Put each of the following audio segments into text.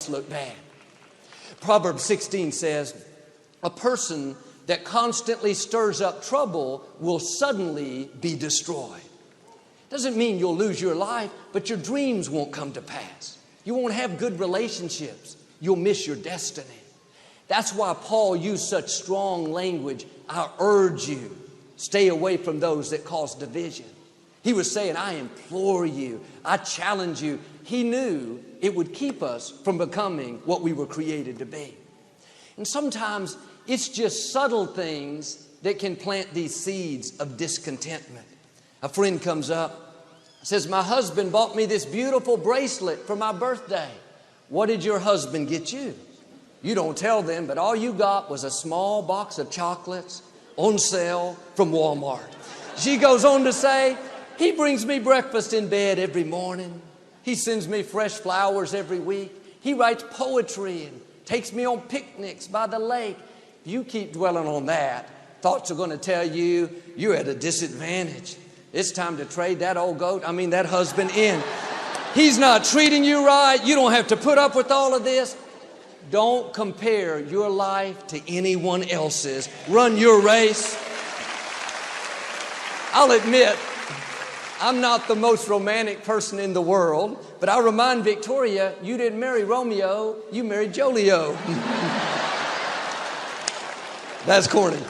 else look bad. Proverbs 16 says, a person that constantly stirs up trouble will suddenly be destroyed. Doesn't mean you'll lose your life, but your dreams won't come to pass. You won't have good relationships. You'll miss your destiny. That's why Paul used such strong language. I urge you, stay away from those that cause division. He was saying, I implore you, I challenge you. He knew it would keep us from becoming what we were created to be. And sometimes it's just subtle things that can plant these seeds of discontentment. A friend comes up, says, my husband bought me this beautiful bracelet for my birthday. What did your husband get you? You don't tell them, but all you got was a small box of chocolates on sale from Walmart. She goes on to say, he brings me breakfast in bed every morning. He sends me fresh flowers every week. He writes poetry and takes me on picnics by the lake. If you keep dwelling on that, thoughts are going to tell you you're at a disadvantage. It's time to trade that old goat, that husband in. He's not treating you right. You don't have to put up with all of this. Don't compare your life to anyone else's. Run your race. I'll admit, I'm not the most romantic person in the world, but I remind Victoria, you didn't marry Romeo, you married Jolio. That's corny.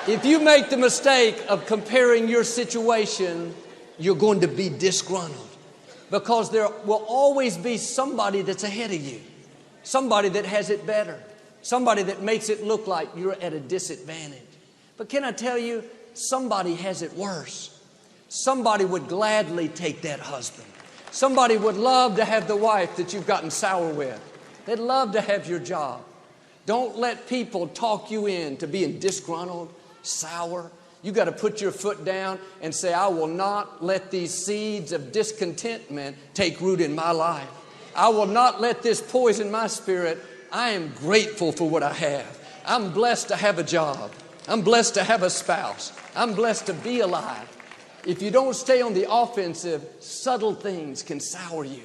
If you make the mistake of comparing your situation, you're going to be disgruntled, because there will always be somebody that's ahead of you, somebody that has it better, somebody that makes it look like you're at a disadvantage. But can I tell you, somebody has it worse. Somebody would gladly take that husband. Somebody would love to have the wife that you've gotten sour with. They'd love to have your job. Don't let people talk you into being disgruntled, sour. You got to put your foot down and say, I will not let these seeds of discontentment take root in my life. I will not let this poison my spirit. I am grateful for what I have. I'm blessed to have a job. I'm blessed to have a spouse. I'm blessed to be alive. If you don't stay on the offensive, subtle things can sour you.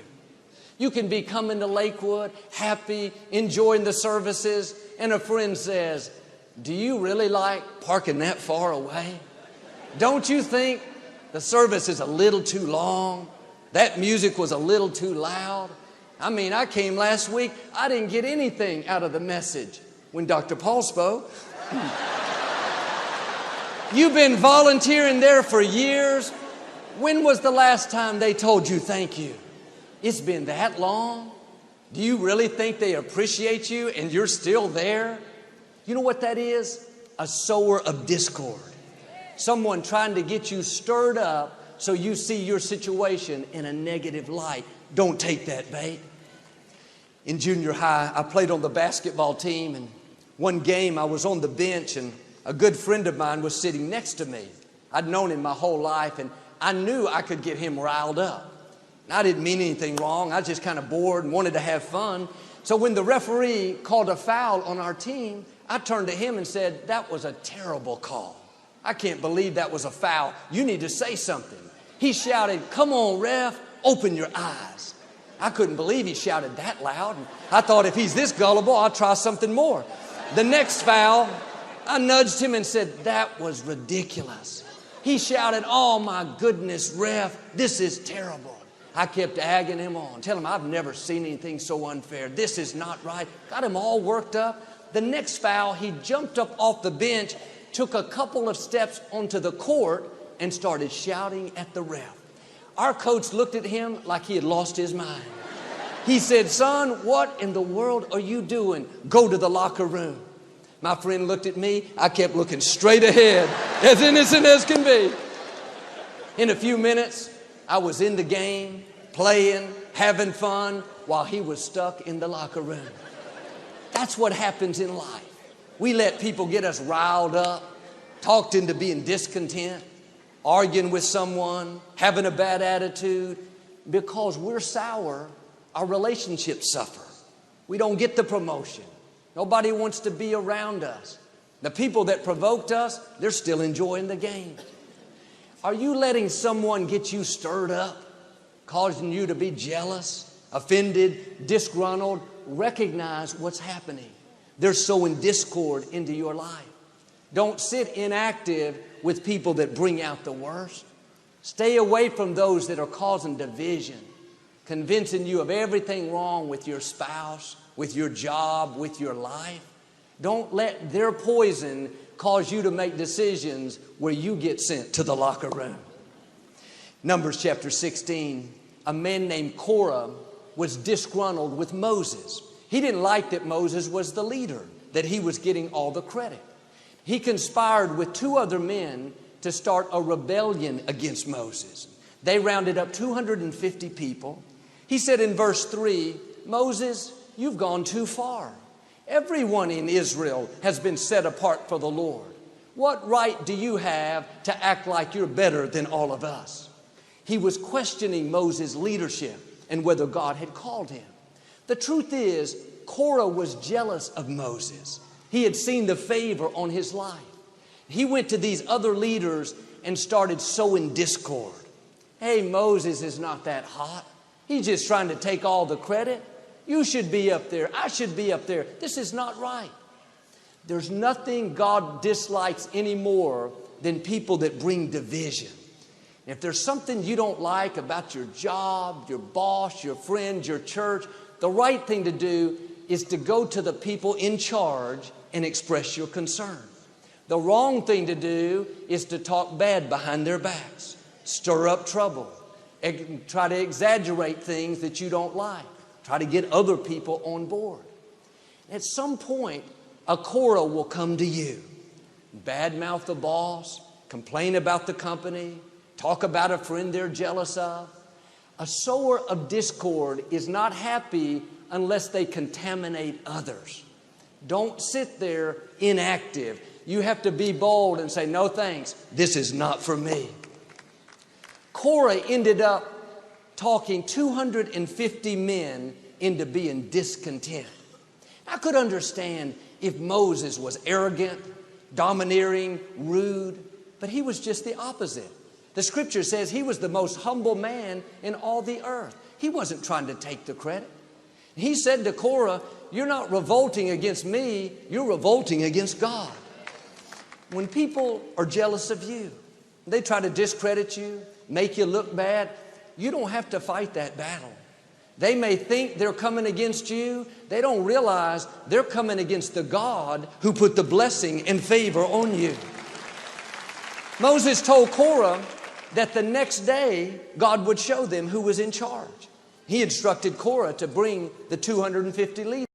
You can be coming to Lakewood, happy, enjoying the services, and a friend says, do you really like parking that far away? Don't you think the service is a little too long? That music was a little too loud? I came last week, I didn't get anything out of the message when Dr. Paul spoke. You've been volunteering there for years. When was the last time they told you thank you? It's been that long? Do you really think they appreciate you and you're still there? You know what that is? A sower of discord. Someone trying to get you stirred up so you see your situation in a negative light. Don't take that bait. In junior high, I played on the basketball team, and one game I was on the bench, and a good friend of mine was sitting next to me. I'd known him my whole life, and I knew I could get him riled up. And I didn't mean anything wrong. I was just kind of bored and wanted to have fun. So when the referee called a foul on our team, I turned to him and said, that was a terrible call. I can't believe that was a foul. You need to say something. He shouted, come on, ref, open your eyes. I couldn't believe he shouted that loud. And I thought, if he's this gullible, I'll try something more. The next foul, I nudged him and said, that was ridiculous. He shouted, oh my goodness, ref, this is terrible. I kept egging him on, telling him I've never seen anything so unfair. This is not right. Got him all worked up. The next foul, he jumped up off the bench, took a couple of steps onto the court, and started shouting at the ref. Our coach looked at him like he had lost his mind. He said, son, what in the world are you doing? Go to the locker room. My friend looked at me. I kept looking straight ahead, as innocent as can be. In a few minutes, I was in the game, playing, having fun, while he was stuck in the locker room. That's what happens in life. We let people get us riled up, talked into being discontent, arguing with someone, having a bad attitude. Because we're sour, our relationships suffer. We don't get the promotion. Nobody wants to be around us. The people that provoked us, they're still enjoying the game. Are you letting someone get you stirred up, causing you to be jealous offended, disgruntled, recognize what's happening. They're sowing discord into your life. Don't sit inactive with people that bring out the worst. Stay away from those that are causing division, convincing you of everything wrong with your spouse, with your job, with your life. Don't let their poison cause you to make decisions where you get sent to the locker room. Numbers chapter 16, a man named Korah was disgruntled with Moses. He didn't like that Moses was the leader, that he was getting all the credit. He conspired with 2 other men to start a rebellion against Moses. They rounded up 250 people. He said in verse 3, Moses, you've gone too far. Everyone in Israel has been set apart for the Lord. What right do you have to act like you're better than all of us? He was questioning Moses' leadership and whether God had called him. The truth is, Korah was jealous of Moses. He had seen the favor on his life. He went to these other leaders and started sowing discord. Hey, Moses is not that hot. He's just trying to take all the credit. You should be up there. I should be up there. This is not right. There's nothing God dislikes any more than people that bring division. If there's something you don't like about your job, your boss, your friends, your church, the right thing to do is to go to the people in charge and express your concern. The wrong thing to do is to talk bad behind their backs, stir up trouble, try to exaggerate things that you don't like, try to get other people on board. At some point, a Korah will come to you, badmouth the boss, complain about the company, talk about a friend they're jealous of. A sower of discord is not happy unless they contaminate others. Don't sit there inactive. You have to be bold and say, no thanks, this is not for me. Korah ended up talking 250 men into being discontent. I could understand if Moses was arrogant, domineering, rude, but he was just the opposite. The scripture says he was the most humble man in all the earth. He wasn't trying to take the credit. He said to Korah, you're not revolting against me, you're revolting against God. When people are jealous of you, they try to discredit you, make you look bad, you don't have to fight that battle. They may think they're coming against you. They don't realize they're coming against the God who put the blessing and favor on you. Moses told Korah that the next day God would show them who was in charge. He instructed Korah to bring the 250 leaders.